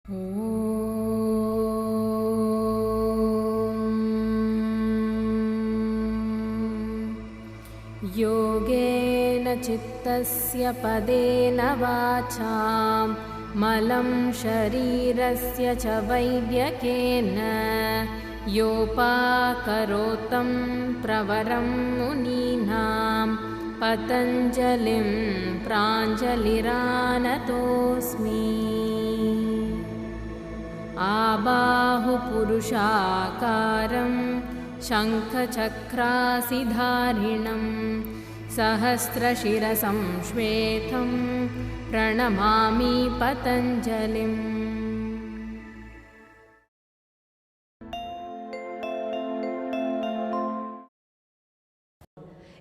योगेन चित्तस्य पदेन वाचां मलं शरीरस्य च वैद्यकेन योपाकरोतं प्रवरं मुनीनां पतञ्जलिं प्राञ्जलिरानतोऽस्मि। आबाहुपुरुषाकारं शङ्खचक्रासिधारिणं सहस्रशिरसं श्वेतं प्रणमामि पतञ्जलिम्।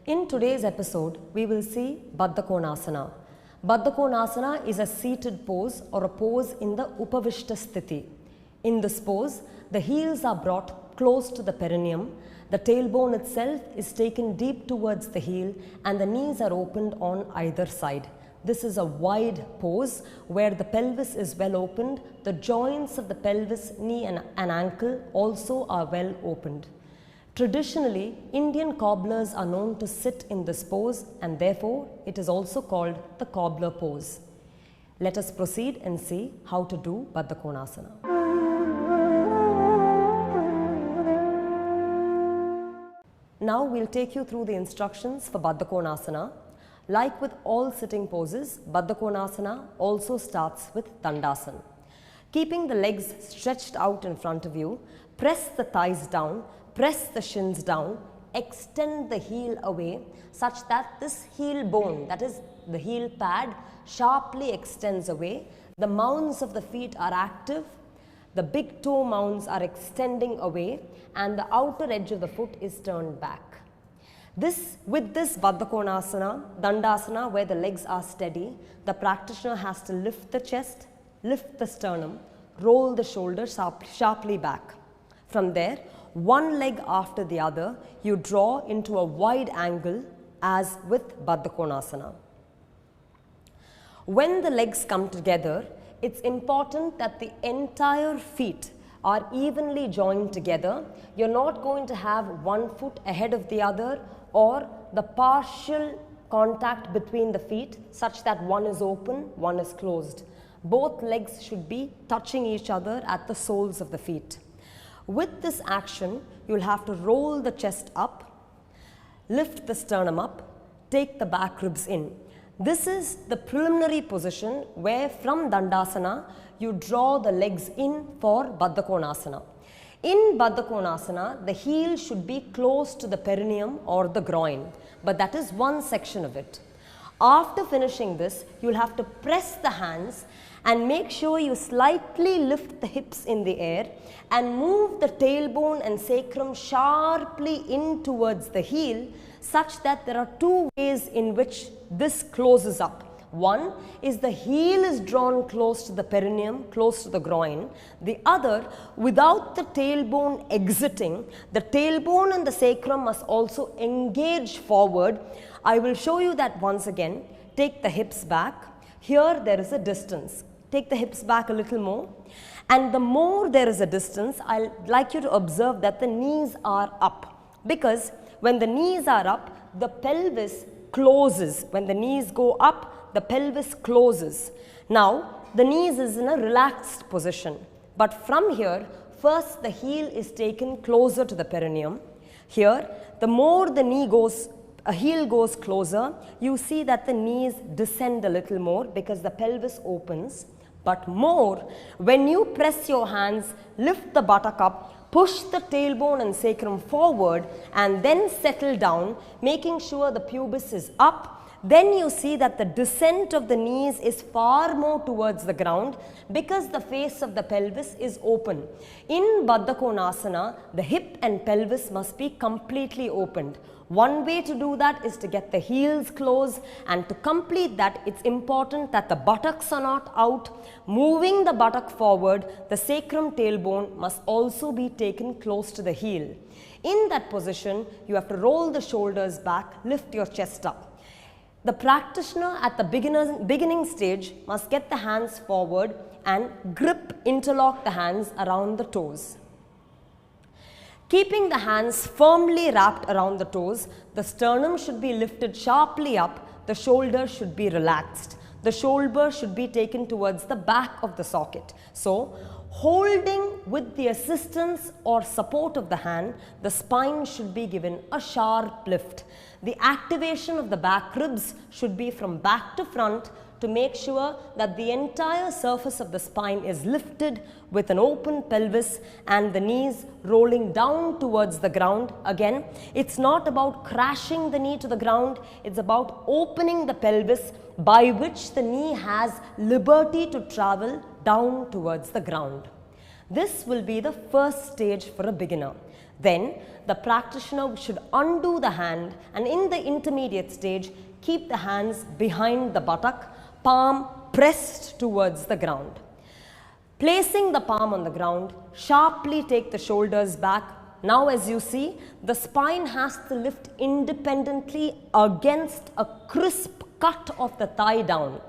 In today's episode, we will see Baddha Konasana. Baddha Konasana is a seated pose or a pose in the Upavishta Sthiti. In this pose, the heels are brought close to the perineum, the tailbone itself is taken deep towards the heel and the knees are opened on either side. This is a wide pose where the pelvis is well opened, the joints of the pelvis, knee and ankle also are well opened. Traditionally, Indian cobblers are known to sit in this pose and therefore it is also called the cobbler pose. Let us proceed and see how to do Baddha Konasana. Now we'll take you through the instructions for Baddha Konasana. Like with all sitting poses, Baddha Konasana also starts with Dandasana. Keeping the legs stretched out in front of you, press the thighs down, press the shins down, extend the heel away such that this heel bone, that is the heel pad, sharply extends away. The mounds of the feet are active, the big toe mounds are extending away and the outer edge of the foot is turned back. With this Baddha Konasana, Dandasana, where the legs are steady, the practitioner has to lift the chest, lift the sternum, roll the shoulders sharply back. From there, one leg after the other, you draw into a wide angle as with Baddha Konasana. When the legs come together, it's important that the entire feet are evenly joined together. You're not going to have one foot ahead of the other or the partial contact between the feet such that one is open, one is closed. Both legs should be touching each other at the soles of the feet. With this action, you'll have to roll the chest up, lift the sternum up, take the back ribs in. This is the preliminary position where from Dandasana, you draw the legs in for Baddha Konasana. In Baddha Konasana, the heel should be close to the perineum or the groin, but that is one section of it. After finishing this, you'll have to press the hands and make sure you slightly lift the hips in the air and move the tailbone and sacrum sharply in towards the heel such that there are two ways in which this closes up. One is the heel is drawn close to the perineum, close to the groin. The other, without the tailbone exiting, the tailbone and the sacrum must also engage forward. I will show you that once again. Take the hips back. Here there is a distance. Take the hips back a little more. And the more there is a distance, I'd like you to observe that the knees are up. Because when the knees are up, the pelvis closes. When the knees go up, the pelvis closes. Now, the knees is in a relaxed position. But from here, first the heel is taken closer to the perineum. Here, the more the heel goes closer, you see that the knees descend a little more because the pelvis opens. But more, when you press your hands, lift the buttock up, push the tailbone and sacrum forward and then settle down, making sure the pubis is up, then you see that the descent of the knees is far more towards the ground because the face of the pelvis is open. In Baddha Konasana, the hip and pelvis must be completely opened. One way to do that is to get the heels close, and to complete that, it's important that the buttocks are not out. Moving the buttock forward, the sacrum tailbone must also be taken close to the heel. In that position, you have to roll the shoulders back, lift your chest up. The practitioner at the beginning stage must get the hands forward and interlock the hands around the toes. Keeping the hands firmly wrapped around the toes, the sternum should be lifted sharply up, the shoulder should be relaxed. The shoulder should be taken towards the back of the socket. So, holding with the assistance or support of the hand, the spine should be given a sharp lift. The activation of the back ribs should be from back to front to make sure that the entire surface of the spine is lifted with an open pelvis and the knees rolling down towards the ground. Again, it's not about crashing the knee to the ground, it's about opening the pelvis by which the knee has liberty to travel down towards the ground. This will be the first stage for a beginner. Then the practitioner should undo the hand and in the intermediate stage keep the hands behind the buttock, palm pressed towards the ground. Placing the palm on the ground, sharply take the shoulders back. Now as you see, the spine has to lift independently against a crisp cut of the thigh down.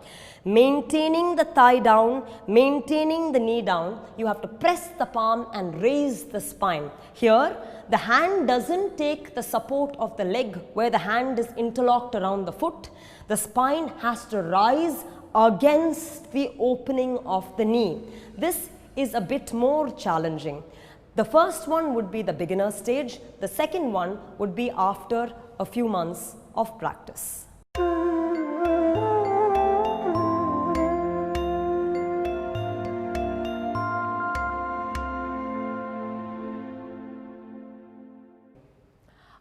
Maintaining the thigh down, maintaining the knee down, you have to press the palm and raise the spine. Here, the hand doesn't take the support of the leg where the hand is interlocked around the foot. The spine has to rise against the opening of the knee. This is a bit more challenging. The first one would be the beginner stage. The second one would be after a few months of practice.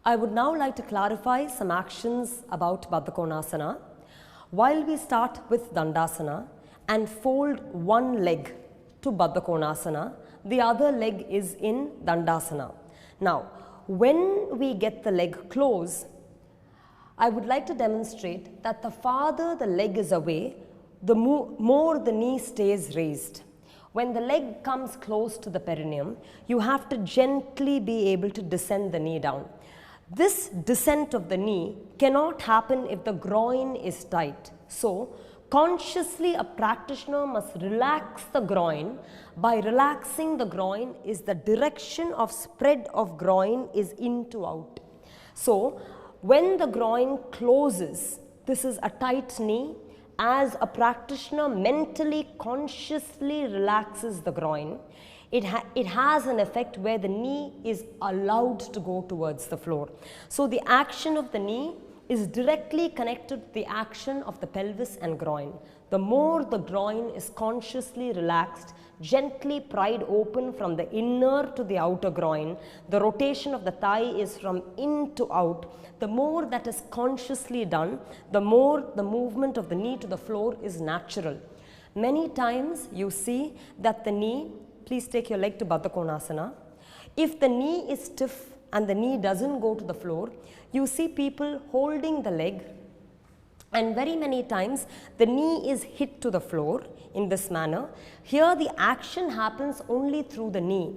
I would now like to clarify some actions about Baddha Konasana. While we start with Dandasana and fold one leg to Baddha Konasana, the other leg is in Dandasana. Now, when we get the leg close, I would like to demonstrate that the farther the leg is away, the more the knee stays raised. When the leg comes close to the perineum, you have to gently be able to descend the knee down. This descent of the knee cannot happen if the groin is tight. So, consciously a practitioner must relax the groin. By relaxing the groin is the direction of spread of groin is in to out. So, when the groin closes, this is a tight knee. As a practitioner mentally, consciously relaxes the groin, it has an effect where the knee is allowed to go towards the floor. So the action of the knee is directly connected to the action of the pelvis and groin. The more the groin is consciously relaxed, gently pried open from the inner to the outer groin, the rotation of the thigh is from in to out. The more that is consciously done, the more the movement of the knee to the floor is natural. Many times you see that the knee, please take your leg to Baddha Konasana. If the knee is stiff and the knee doesn't go to the floor, you see people holding the leg, and very many times the knee is hit to the floor in this manner. Here the action happens only through the knee.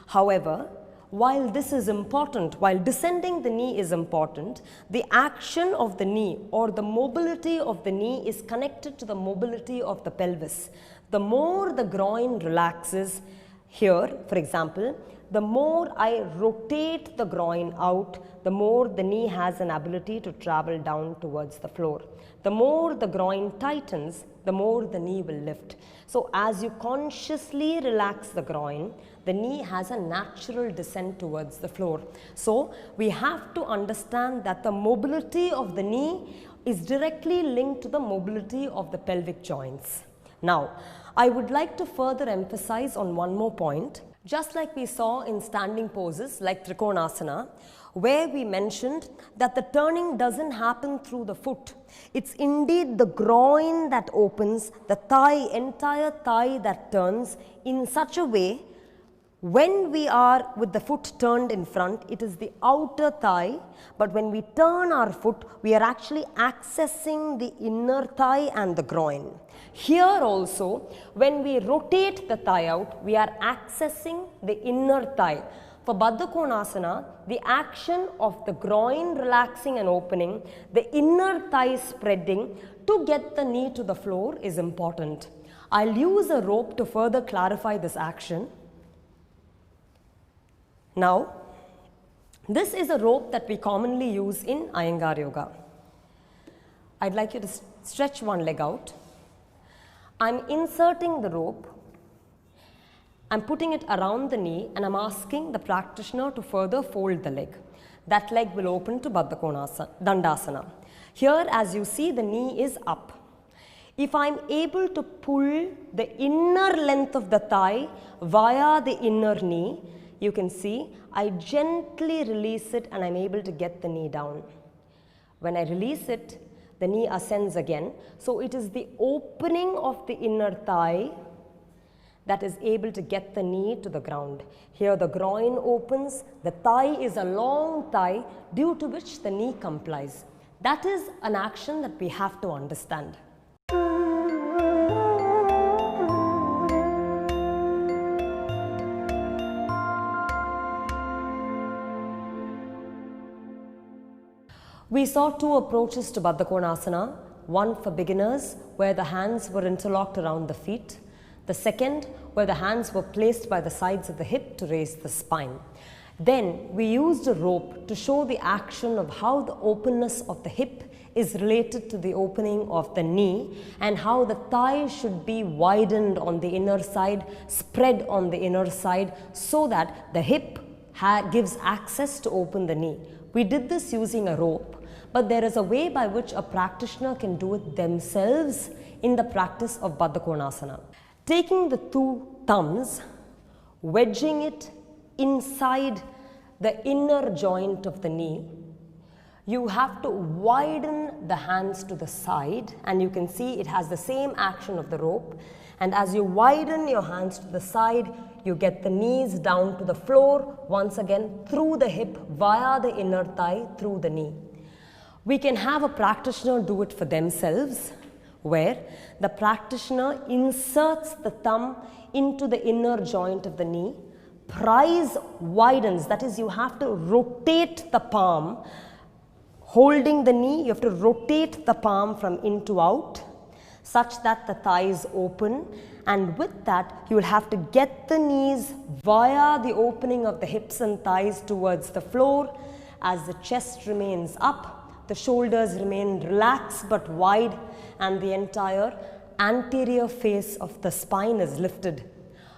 However, while this is important, while descending the knee is important, the action of the knee or the mobility of the knee is connected to the mobility of the pelvis. The more the groin relaxes, here for example, the more I rotate the groin out, the more the knee has an ability to travel down towards the floor. The more the groin tightens, the more the knee will lift. So as you consciously relax the groin, the knee has a natural descent towards the floor. So we have to understand that the mobility of the knee is directly linked to the mobility of the pelvic joints. Now, I would like to further emphasize on one more point. Just like we saw in standing poses like Trikonasana, where we mentioned that the turning doesn't happen through the foot. It's indeed the groin that opens, the thigh, entire thigh that turns in such a way. When we are with the foot turned in front, it is the outer thigh, but when we turn our foot, we are actually accessing the inner thigh and the groin. Here also, when we rotate the thigh out, we are accessing the inner thigh. For Baddha Konasana, the action of the groin relaxing and opening, the inner thigh spreading to get the knee to the floor is important. I'll use a rope to further clarify this action. Now, this is a rope that we commonly use in Iyengar Yoga. I'd like you to stretch one leg out. I'm inserting the rope. I'm putting it around the knee and I'm asking the practitioner to further fold the leg. That leg will open to Baddha Konasana, Dandasana. Here, as you see, the knee is up. If I'm able to pull the inner length of the thigh via the inner knee, you can see I gently release it and I'm able to get the knee down. When I release it, the knee ascends again. So it is the opening of the inner thigh that is able to get the knee to the ground. Here the groin opens, the thigh is a long thigh due to which the knee complies. That is an action that we have to understand. We saw two approaches to Baddha Konasana, one for beginners where the hands were interlocked around the feet, the second where the hands were placed by the sides of the hip to raise the spine. Then we used a rope to show the action of how the openness of the hip is related to the opening of the knee and how the thigh should be widened on the inner side, spread on the inner side so that the hip gives access to open the knee. We did this using a rope, but there is a way by which a practitioner can do it themselves in the practice of Baddha Konasana. Taking the two thumbs, wedging it inside the inner joint of the knee, you have to widen the hands to the side, and you can see it has the same action of the rope. And as you widen your hands to the side, you get the knees down to the floor once again through the hip via the inner thigh through the knee. We can have a practitioner do it for themselves, where the practitioner inserts the thumb into the inner joint of the knee, prise widens, that is, you have to rotate the palm. Holding the knee, you have to rotate the palm from in to out such that the thighs open, and with that you will have to get the knees via the opening of the hips and thighs towards the floor. As the chest remains up, the shoulders remain relaxed but wide, and the entire anterior face of the spine is lifted.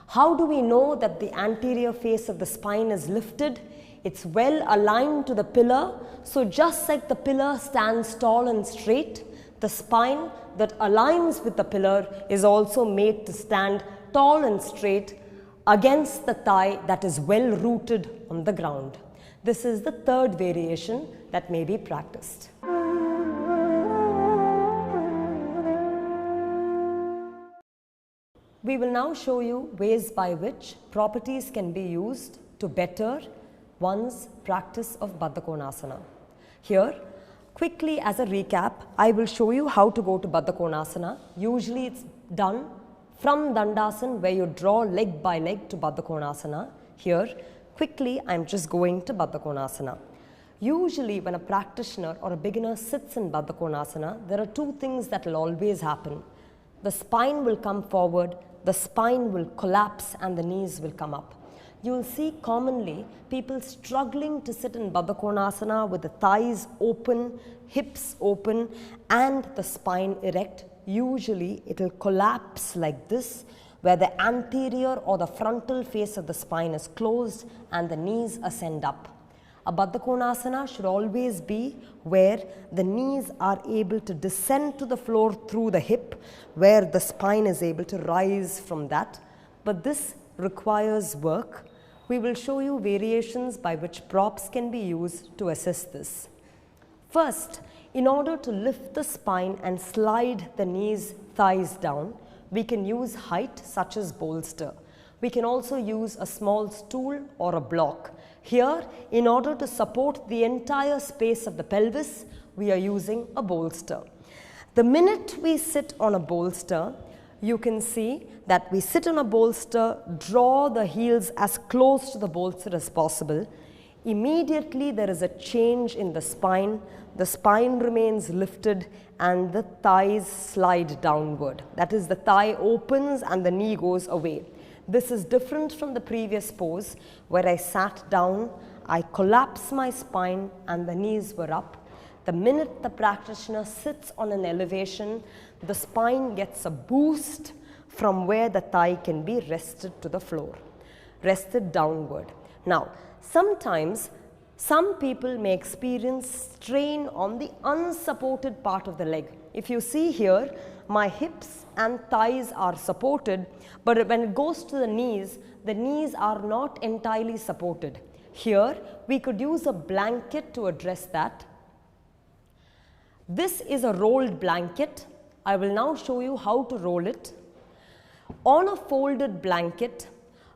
How do we know that the anterior face of the spine is lifted? It's well aligned to the pillar, so just like the pillar stands tall and straight, the spine that aligns with the pillar is also made to stand tall and straight against the thigh that is well rooted on the ground. This is the third variation that may be practiced. We will now show you ways by which properties can be used to better one's practice of Baddha Konasana. Here, quickly as a recap, I will show you how to go to Baddha Konasana. Usually it's done from Dandasana, where you draw leg by leg to Baddha Konasana. Here, quickly I am just going to Baddha Konasana. Usually when a practitioner or a beginner sits in Baddha Konasana, there are two things that will always happen. The spine will come forward, the spine will collapse, and the knees will come up. You will see commonly people struggling to sit in Baddha Konasana with the thighs open, hips open, and the spine erect. Usually it will collapse like this, where the anterior or the frontal face of the spine is closed and the knees ascend up. A Baddha Konasana should always be where the knees are able to descend to the floor through the hip, where the spine is able to rise from that. But this requires work. We will show you variations by which props can be used to assist this. First, in order to lift the spine and slide the knees, thighs down, we can use height such as bolster. We can also use a small stool or a block. Here, in order to support the entire space of the pelvis, we are using a bolster. The minute we sit on a bolster, you can see that we sit on a bolster, draw the heels as close to the bolster as possible. immediately there is a change in the spine remains lifted and the thighs slide downward. That is, the thigh opens and the knee goes away. This is different from the previous pose where I sat down, I collapsed my spine and the knees were up. The minute the practitioner sits on an elevation, the spine gets a boost from where the thigh can be rested to the floor, rested downward. Now, sometimes some people may experience strain on the unsupported part of the leg. If you see here, my hips and thighs are supported, but when it goes to the knees are not entirely supported. Here, we could use a blanket to address that. This is a rolled blanket. I will now show you how to roll it. On a folded blanket,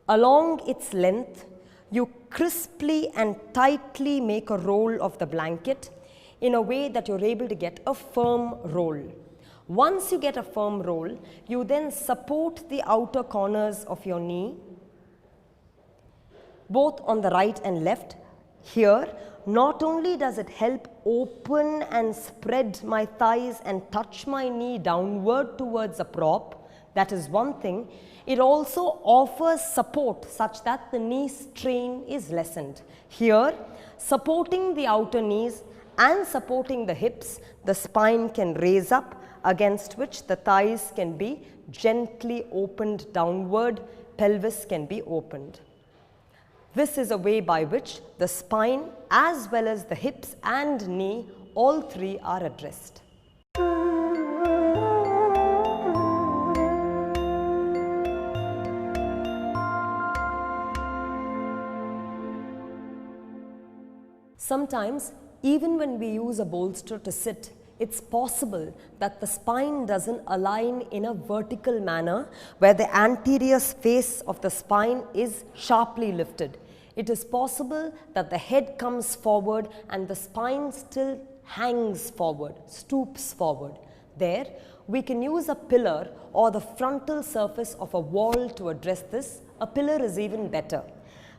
along its length, you crisply and tightly make a roll of the blanket in a way that you're able to get a firm roll. Once you get a firm roll, you then support the outer corners of your knee, both on the right and left. Here, not only does it help open and spread my thighs and touch my knee downward towards a prop, that is one thing, it also offers support such that the knee strain is lessened. Here, supporting the outer knees and supporting the hips, the spine can raise up, against which the thighs can be gently opened downward, pelvis can be opened. This is a way by which the spine as well as the hips and knee, all three are addressed. Sometimes, even when we use a bolster to sit, it's possible that the spine doesn't align in a vertical manner where the anterior face of the spine is sharply lifted. It is possible that the head comes forward and the spine still hangs forward, stoops forward. There, we can use a pillar or the frontal surface of a wall to address this. A pillar is even better.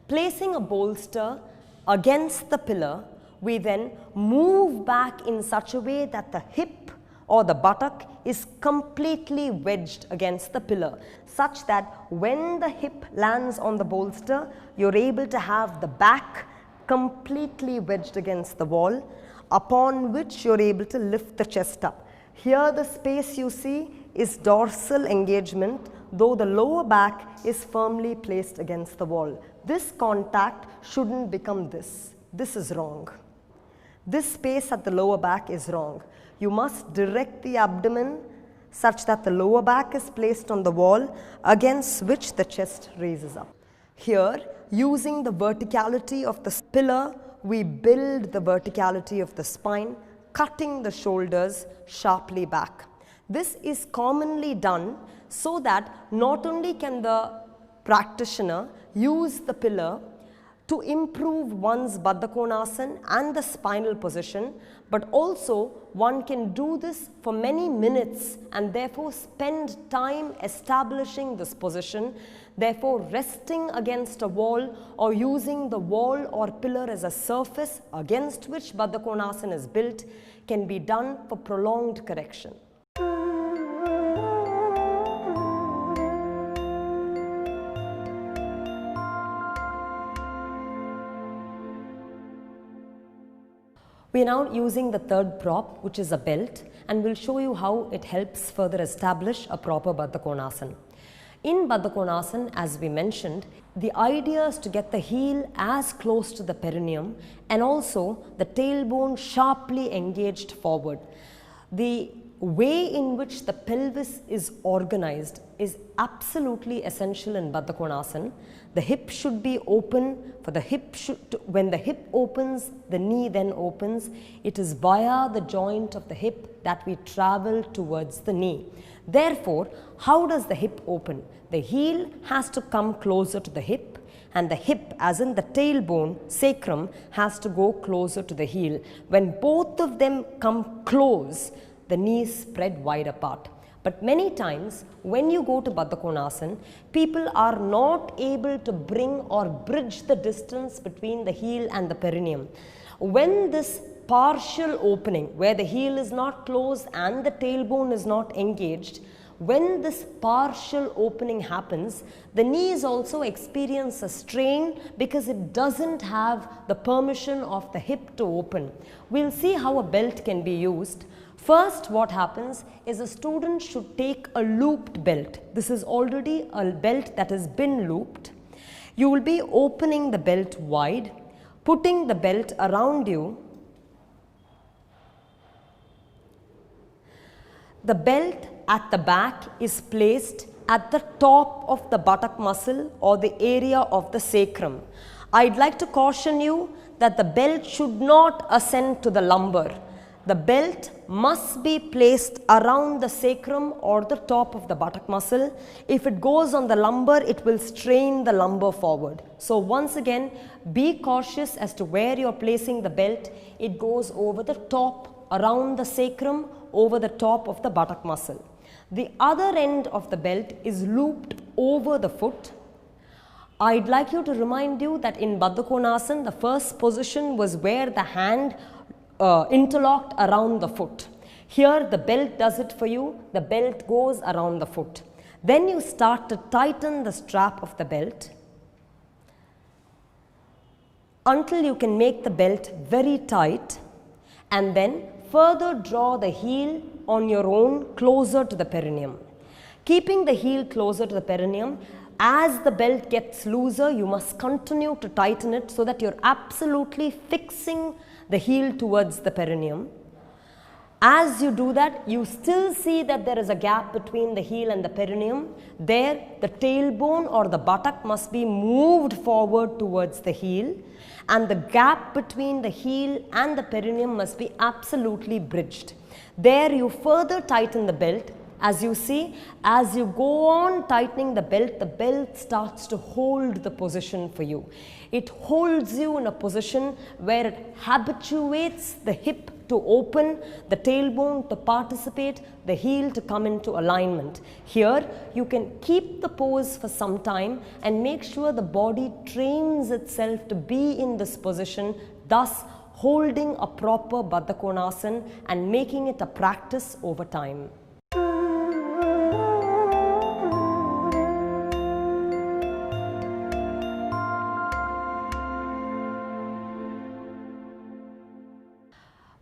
Placing a bolster against the pillar, we then move back in such a way that the hip or the buttock is completely wedged against the pillar, such that when the hip lands on the bolster, you're able to have the back completely wedged against the wall, upon which you're able to lift the chest up. Here the space you see is dorsal engagement, though the lower back is firmly placed against the wall. This contact shouldn't become this. This is wrong. This space at the lower back is wrong. You must direct the abdomen such that the lower back is placed on the wall against which the chest raises up. Here, using the verticality of the pillar, we build the verticality of the spine, cutting the shoulders sharply back. This is commonly done so that not only can the practitioner use the pillar to improve one's Baddha Konasana and the spinal position, but also one can do this for many minutes and therefore spend time establishing this position, therefore resting against a wall or using the wall or pillar as a surface against which Baddha Konasana is built can be done for prolonged correction. We are now using the third prop, which is a belt, and we'll show you how it helps further establish a proper Baddha Konasana. In Baddha Konasana, as we mentioned, the idea is to get the heel as close to the perineum and also the tailbone sharply engaged forward. The way in which the pelvis is organized is absolutely essential in Baddha Konasana. The hip should be open. When the hip opens, the knee then opens. It is via the joint of the hip that we travel towards the knee. Therefore, how does the hip open? The heel has to come closer to the hip, and the hip, as in the tailbone, sacrum, has to go closer to the heel. When both of them come close, the knees spread wide apart. But many times when you go to Baddha Konasana, people are not able to bring or bridge the distance between the heel and the perineum. When this partial opening, where the heel is not closed and the tailbone is not engaged, when this partial opening happens, the knees also experience a strain because it doesn't have the permission of the hip to open. We'll see how a belt can be used. First, what happens is a student should take a looped belt. This is already a belt that has been looped. You will be opening the belt wide, putting the belt around you. The belt at the back is placed at the top of the buttock muscle or the area of the sacrum. I'd like to caution you that the belt should not ascend to the lumbar. The belt must be placed around the sacrum or the top of the buttock muscle. If it goes on the lumbar, it will strain the lumbar forward. So once again, be cautious as to where you're placing the belt. It goes over the top, around the sacrum, over the top of the buttock muscle. The other end of the belt is looped over the foot. I'd like you to remind you that in Baddha Konasana, the first position was where the hand interlocked around the foot. Here the belt does it for you. The belt goes around the foot. Then you start to tighten the strap of the belt until you can make the belt very tight, and then further draw the heel on your own closer to the perineum. Keeping the heel closer to the perineum, as the belt gets looser, you must continue to tighten it so that you're absolutely fixing the heel towards the perineum. As you do that, you still see that there is a gap between the heel and the perineum. There, the tailbone or the buttock must be moved forward towards the heel, and the gap between the heel and the perineum must be absolutely bridged. There you further tighten the belt. As you see, as you go on tightening the belt starts to hold the position for you. It holds you in a position where it habituates the hip to open, the tailbone to participate, the heel to come into alignment. Here, you can keep the pose for some time and make sure the body trains itself to be in this position, thus holding a proper Baddha Konasana and making it a practice over time.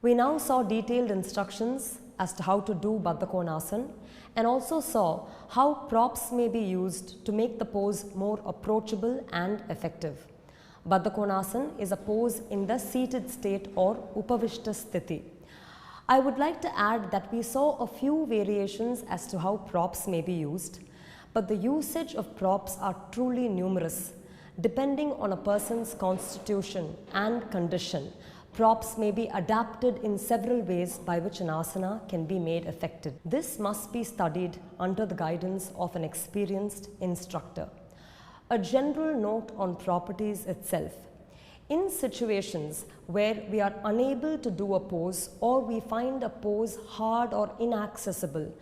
We now saw detailed instructions as to how to do Baddha Konasana and also saw how props may be used to make the pose more approachable and effective. Baddha Konasana is a pose in the seated state or Upavishta Sthiti. I would like to add that we saw a few variations as to how props may be used, but the usage of props are truly numerous. Depending on a person's constitution and condition, props may be adapted in several ways by which an asana can be made effective. This must be studied under the guidance of an experienced instructor. A general note on properties itself. In situations where we are unable to do a pose or we find a pose hard or inaccessible,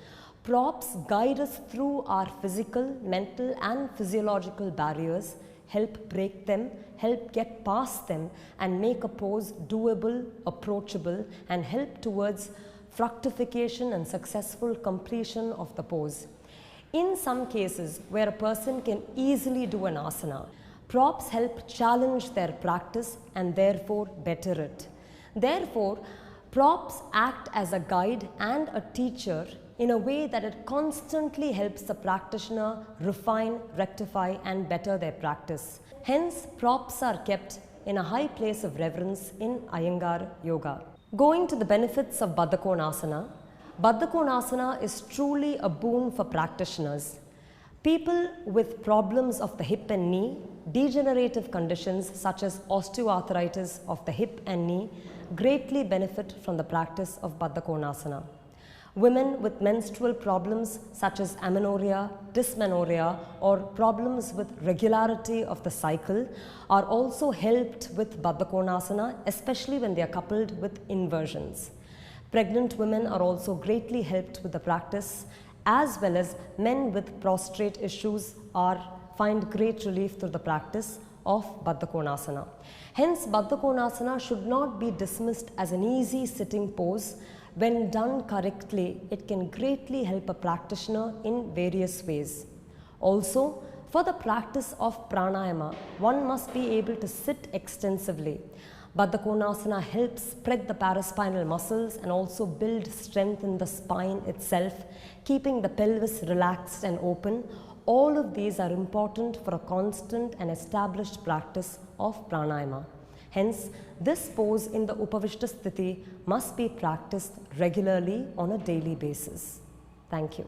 props guide us through our physical, mental and physiological barriers, help break them, help get past them and make a pose doable, approachable and help towards fructification and successful completion of the pose. In some cases where a person can easily do an asana, props help challenge their practice and therefore better it. Therefore, props act as a guide and a teacher in a way that it constantly helps the practitioner refine, rectify and better their practice. Hence, props are kept in a high place of reverence in Iyengar Yoga. Going to the benefits of Baddha Konasana, Baddha Konasana is truly a boon for practitioners. People with problems of the hip and knee, degenerative conditions such as osteoarthritis of the hip and knee greatly benefit from the practice of Baddha Konasana. Women with menstrual problems such as amenorrhea, dysmenorrhea or problems with regularity of the cycle are also helped with Baddha Konasana, especially when they are coupled with inversions. Pregnant women are also greatly helped with the practice, as well as men with prostrate issues find great relief through the practice of Baddha Konasana. Hence, Baddha Konasana should not be dismissed as an easy sitting pose. When done correctly, it can greatly help a practitioner in various ways. Also, for the practice of pranayama, one must be able to sit extensively. Baddha Konasana helps spread the paraspinal muscles and also build strength in the spine itself, keeping the pelvis relaxed and open. All of these are important for a constant and established practice of pranayama. Hence, this pose in the Upavishta Sthiti must be practiced regularly on a daily basis. Thank you.